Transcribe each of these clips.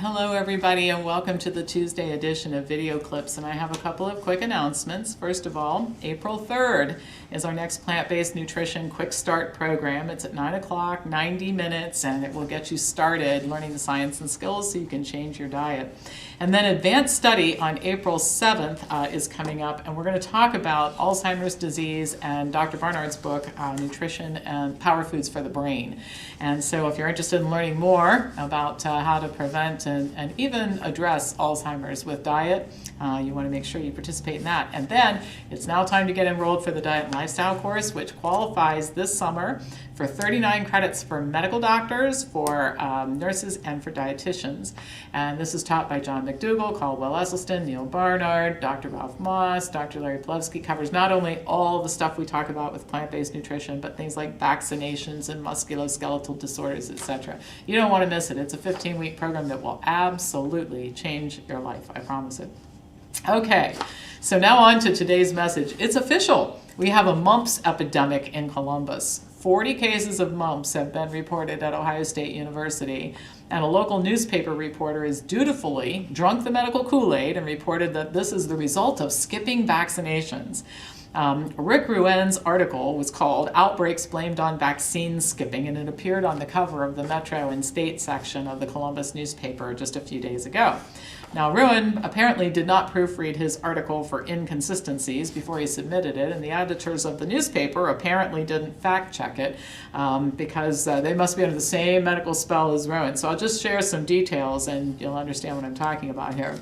Hello everybody and welcome to the Tuesday edition of Video Clips, and I have a couple of quick announcements. First of all, April 3rd is our next plant-based nutrition quick start program. It's at 9 o'clock, 90 minutes, and it will get you started learning the science and skills so you can change your diet. And then Advanced Study on April 7th is coming up, and we're going to talk about Alzheimer's disease and Dr. Barnard's book, Nutrition and Power Foods for the Brain. And so if you're interested in learning more about how to prevent and even address Alzheimer's with diet, you want to make sure you participate in that. And then it's now time to get enrolled for the Diet and Lifestyle course, which qualifies this summer for 39 credits for medical doctors, for nurses, and for dietitians. And this is taught by John McDougall, Caldwell Esselstyn, Neil Barnard, Dr. Ralph Moss, Dr. Larry Plevsky. Covers not only all the stuff we talk about with plant-based nutrition, but things like vaccinations and musculoskeletal disorders, etc. You don't want to miss it. It's a 15-week program that will absolutely change your life. I promise it. Okay, so now on to today's message. It's official. We have a mumps epidemic in Columbus. 40 cases of mumps have been reported at Ohio State University, and a local newspaper reporter has dutifully drunk the medical Kool-Aid and reported that this is the result of skipping vaccinations. Rick Ruen's article was called "Outbreaks Blamed on Vaccine Skipping," and it appeared on the cover of the Metro and State section of the Columbus newspaper just a few days ago. Now, Ruen apparently did not proofread his article for inconsistencies before he submitted it, and the editors of the newspaper apparently didn't fact-check it because they must be under the same medical spell as Ruen. So I'll just share some details and you'll understand what I'm talking about here.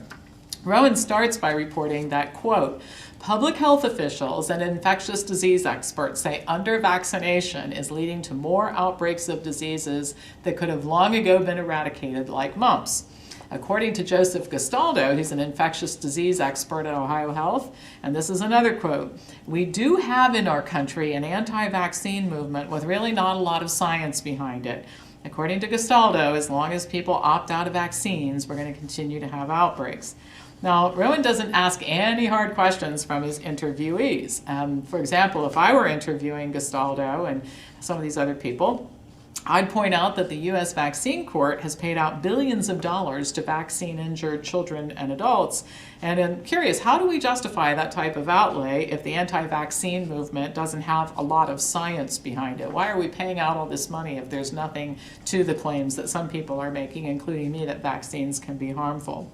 Ruen starts by reporting that, quote, "Public health officials and infectious disease experts say under-vaccination is leading to more outbreaks of diseases that could have long ago been eradicated, like mumps. According to Joseph Gastaldo, he's an infectious disease expert at Ohio Health, and this is another quote, "We do have in our country an anti-vaccine movement with really not a lot of science behind it. According to Gastaldo, as long as people opt out of vaccines, we're going to continue to have outbreaks." Now, Ruen doesn't ask any hard questions from his interviewees. For example, if I were interviewing Gastaldo and some of these other people, I'd point out that the U.S. Vaccine Court has paid out billions of dollars to vaccine-injured children and adults. And I'm curious, how do we justify that type of outlay if the anti-vaccine movement doesn't have a lot of science behind it? Why are we paying out all this money if there's nothing to the claims that some people are making, including me, that vaccines can be harmful?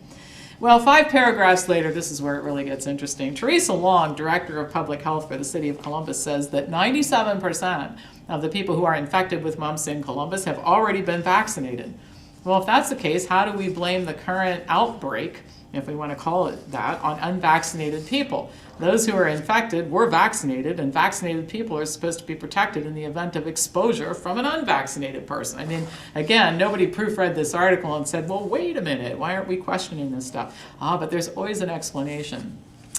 Well, 5 paragraphs later, this is where it really gets interesting. Teresa Long, Director of Public Health for the City of Columbus, says that 97% of the people who are infected with mumps in Columbus have already been vaccinated. Well, if that's the case, how do we blame the current outbreak, if we want to call it that, on unvaccinated people? Those who are infected were vaccinated, and vaccinated people are supposed to be protected in the event of exposure from an unvaccinated person. I mean, again, nobody proofread this article and said, well, wait a minute, why aren't we questioning this stuff? But there's always an explanation.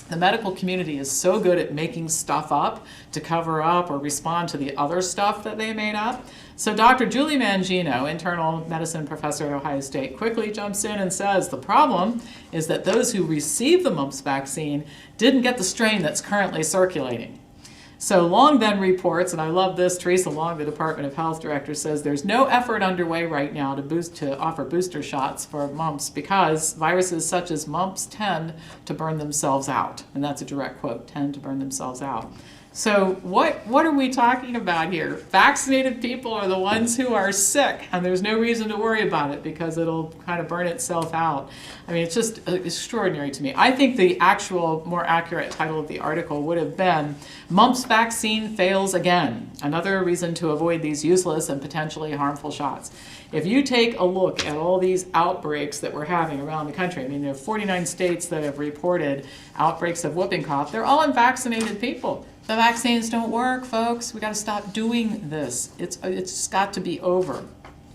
The medical community is so good at making stuff up to cover up or respond to the other stuff that they made up. So Dr. Julie Mangino, internal medicine professor at Ohio State, quickly jumps in and says the problem is that those who received the mumps vaccine didn't get the strain that's currently circulating. So Long then reports, and I love this, Teresa Long, the Department of Health director, says there's no effort underway right now to offer booster shots for mumps because viruses such as mumps tend to burn themselves out. And that's a direct quote, tend to burn themselves out. So what are we talking about here? Vaccinated people are the ones who are sick, and there's no reason to worry about it because it'll kind of burn itself out. I mean, it's just extraordinary to me. I think the actual, more accurate title of the article would have been, "Mumps Vaccine Fails Again, Another Reason to Avoid These Useless and Potentially Harmful Shots." If you take a look at all these outbreaks that we're having around the country, I mean, there are 49 states that have reported outbreaks of whooping cough. They're all unvaccinated people. The vaccines don't work, folks. We got to stop doing this. It's just got to be over.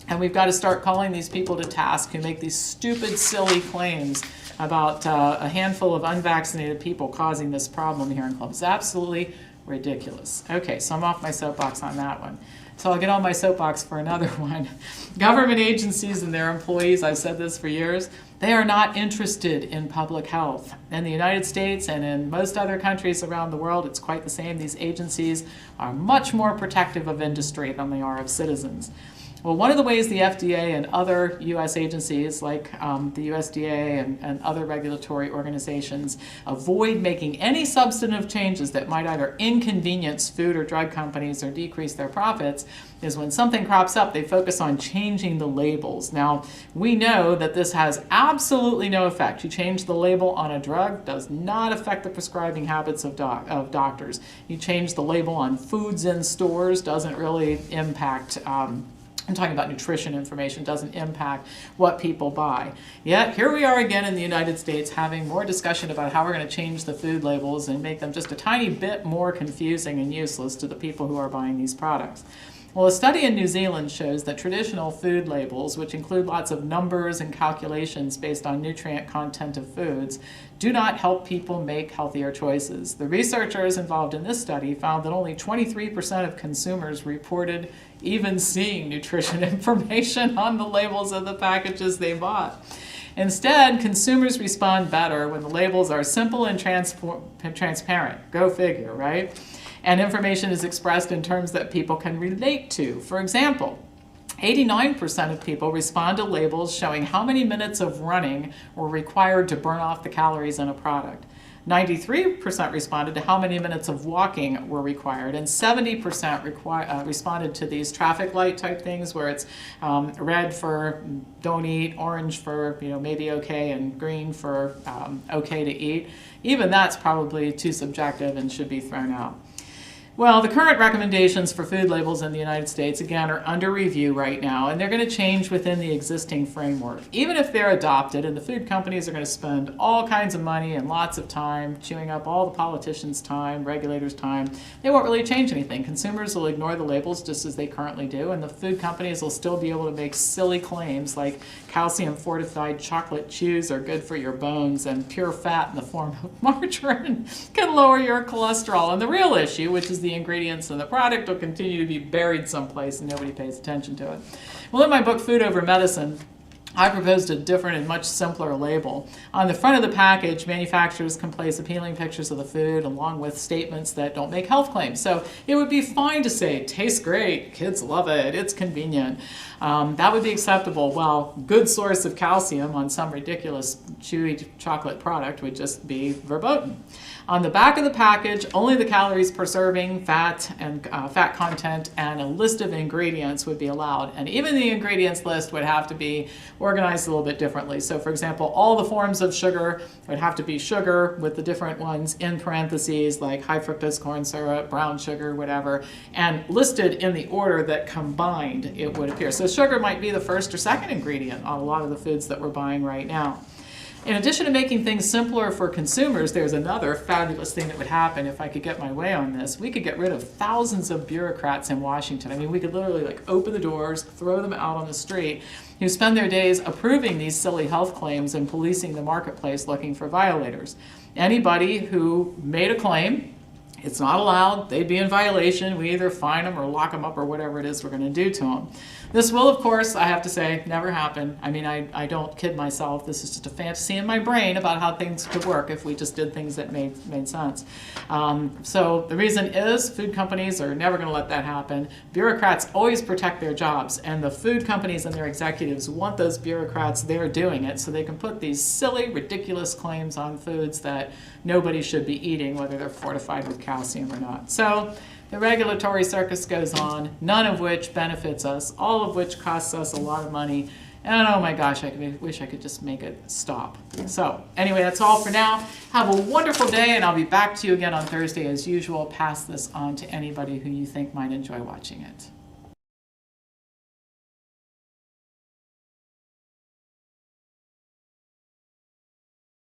And we've got to start calling these people to task who make these stupid, silly claims about a handful of unvaccinated people causing this problem here in Columbus. It's absolutely ridiculous. Okay, so I'm off my soapbox on that one. So I'll get on my soapbox for another one. Government agencies and their employees, I've said this for years, they are not interested in public health. In the United States and in most other countries around the world, it's quite the same. These agencies are much more protective of industry than they are of citizens. Well, one of the ways the FDA and other U.S. agencies like the USDA and other regulatory organizations avoid making any substantive changes that might either inconvenience food or drug companies or decrease their profits is when something crops up, they focus on changing the labels. Now, we know that this has absolutely no effect. You change the label on a drug, does not affect the prescribing habits of doctors. You change the label on foods in stores, doesn't really impact I'm talking about nutrition information, doesn't impact what people buy. Yet, here we are again in the United States having more discussion about how we're going to change the food labels and make them just a tiny bit more confusing and useless to the people who are buying these products. Well, a study in New Zealand shows that traditional food labels, which include lots of numbers and calculations based on nutrient content of foods, do not help people make healthier choices. The researchers involved in this study found that only 23% of consumers reported even seeing nutrition information on the labels of the packages they bought. Instead, consumers respond better when the labels are simple and transparent. Go figure, right? And information is expressed in terms that people can relate to. For example, 89% of people respond to labels showing how many minutes of running were required to burn off the calories in a product. 93% responded to how many minutes of walking were required, and 70% responded to these traffic light type things where it's red for don't eat, orange for maybe okay, and green for okay to eat. Even that's probably too subjective and should be thrown out. Well, the current recommendations for food labels in the United States, again, are under review right now, and they're going to change within the existing framework. Even if they're adopted, and the food companies are going to spend all kinds of money and lots of time chewing up all the politicians' time, regulators' time, they won't really change anything. Consumers will ignore the labels just as they currently do, and the food companies will still be able to make silly claims like calcium-fortified chocolate chews are good for your bones, and pure fat in the form of margarine can lower your cholesterol. And the real issue, which is the ingredients in the product, will continue to be buried someplace and nobody pays attention to it. Well, in my book, Food Over Medicine, I proposed a different and much simpler label. On the front of the package, manufacturers can place appealing pictures of the food along with statements that don't make health claims. So it would be fine to say, tastes great, kids love it, it's convenient. That would be acceptable, while good source of calcium on some ridiculous chewy chocolate product would just be verboten. On the back of the package, only the calories per serving, fat and fat content, and a list of ingredients would be allowed. And even the ingredients list would have to be organized a little bit differently. So for example, all the forms of sugar would have to be sugar with the different ones in parentheses, like high fructose corn syrup, brown sugar, whatever, and listed in the order that combined it would appear. So sugar might be the first or second ingredient on a lot of the foods that we're buying right now. In addition to making things simpler for consumers, there's another fabulous thing that would happen if I could get my way on this. We could get rid of thousands of bureaucrats in Washington. I mean, we could literally open the doors, throw them out on the street, who spend their days approving these silly health claims and policing the marketplace looking for violators. Anybody who made a claim, it's not allowed, they'd be in violation. We either fine them or lock them up or whatever it is we're going to do to them. This will, of course, I have to say, never happen. I mean, I don't kid myself. This is just a fantasy in my brain about how things could work if we just did things that made sense. So the reason is food companies are never going to let that happen. Bureaucrats always protect their jobs, and the food companies and their executives want those bureaucrats there doing it so they can put these silly, ridiculous claims on foods that nobody should be eating, whether they're fortified with calcium or not. So the regulatory circus goes on, none of which benefits us, all of which costs us a lot of money, and oh my gosh, I wish I could just make it stop. So anyway, that's all for now. Have a wonderful day, and I'll be back to you again on Thursday as usual. Pass this on to anybody who you think might enjoy watching it.